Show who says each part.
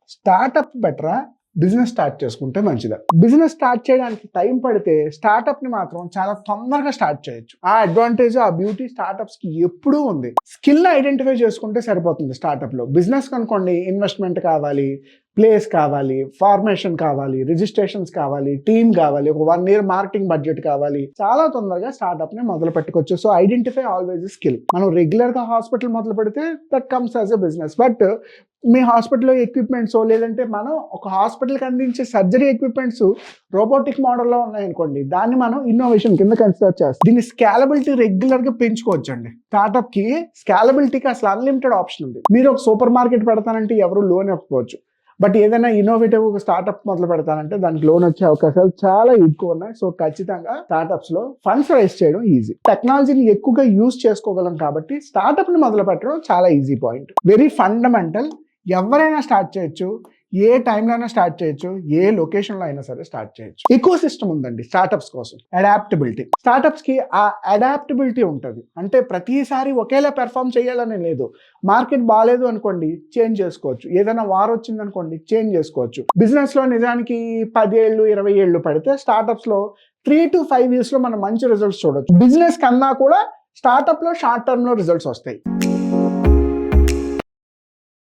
Speaker 1: Startup బెటరా, business start చేసుకుంటే మంచిదా? బిజినెస్ స్టార్ట్ చేయడానికి టైం పడితే స్టార్టప్ ని మాత్రం చాలా తొందరగా స్టార్ట్ చేయొచ్చు. ఆ అడ్వాంటేజ్, ఆ బ్యూటీ స్టార్టప్స్ కి ఎప్పుడూ ఉంది. స్కిల్ ఐడెంటిఫై చేసుకుంటే సరిపోతుంది. స్టార్టప్ లో బిజినెస్ కనుకోండి, ఇన్వెస్ట్మెంట్ కావాలి, ప్లేస్ కావాలి, ఫార్మేషన్ కావాలి, రిజిస్ట్రేషన్స్ కావాలి, టీమ్ కావాలి, ఒక 1 year మార్కెటింగ్ బడ్జెట్ కావాలి. చాలా తొందరగా స్టార్ట్అప్ ని మొదలు పెట్టుకోవచ్చు. So identify always skill. మనం రెగ్యులర్ గా హాస్పిటల్ మొదలు పెడితే that comes as a business. But మీ హాస్పిటల్లో ఎక్విప్మెంట్స్, లేదంటే మనం ఒక హాస్పిటల్కి అందించే సర్జరీ ఎక్విప్మెంట్స్ రోబోటిక్ మోడల్లో ఉన్నాయనుకోండి, దాన్ని మనం ఇన్నోవేషన్ కింద కన్సిడర్ చేస్తాం. దీన్ని స్కాలబిలిటీ రెగ్యులర్ గా పెంచుకోవచ్చు అండి. స్టార్ట్అప్ కి స్కాలబిలిటీకి అసలు అన్లిమిటెడ్ ఆప్షన్ ఉంది. మీరు ఒక సూపర్ మార్కెట్ పెడతానంటే ఎవరు లోన్ ఇవ్వకపోవచ్చు. బట్ ఏదైనా ఇన్నోవేటివ్ ఒక స్టార్ట్అప్ మొదలు పెడతానంటే దానికి లోన్ వచ్చే అవకాశాలు చాలా ఎక్కువ ఉన్నాయి. సో ఖచ్చితంగా స్టార్ట్అప్స్ లో ఫండ్స్ రైజ్ చేయడం ఈజీ. టెక్నాలజీని ఎక్కువగా యూజ్ చేసుకోగలం కాబట్టి స్టార్ట్అప్ ని మొదలు పెట్టడం చాలా ఈజీ పాయింట్. Very fundamental. ఎవరైనా స్టార్ట్ చేయొచ్చు, ఏ టైంలో అయినా స్టార్ట్ చేయొచ్చు, ఏ లొకేషన్లో అయినా సరే స్టార్ట్ చేయొచ్చు. ఎకో సిస్టమ్ ఉందండి స్టార్ట్అప్స్ కోసం. అడాప్టబిలిటీ. స్టార్ట్అప్స్ కి ఆ అడాప్టబిలిటీ ఉంటుంది. అంటే ప్రతిసారి ఒకేలా పెర్ఫామ్ చేయాలని లేదు. మార్కెట్ బాగాలేదు అనుకోండి, చేంజ్ చేసుకోవచ్చు. ఏదైనా వార్ వచ్చింది అనుకోండి, చేంజ్ చేసుకోవచ్చు. బిజినెస్ లో నిజానికి 10 ఏళ్ళు 20 ఏళ్ళు పడితే, స్టార్ట్అప్స్ లో 3 to 5 years లో మనం మంచి రిజల్ట్స్ చూడొచ్చు. బిజినెస్ కన్నా కూడా స్టార్ట్అప్ లో షార్ట్ టర్మ్ లో రిజల్ట్స్ వస్తాయి.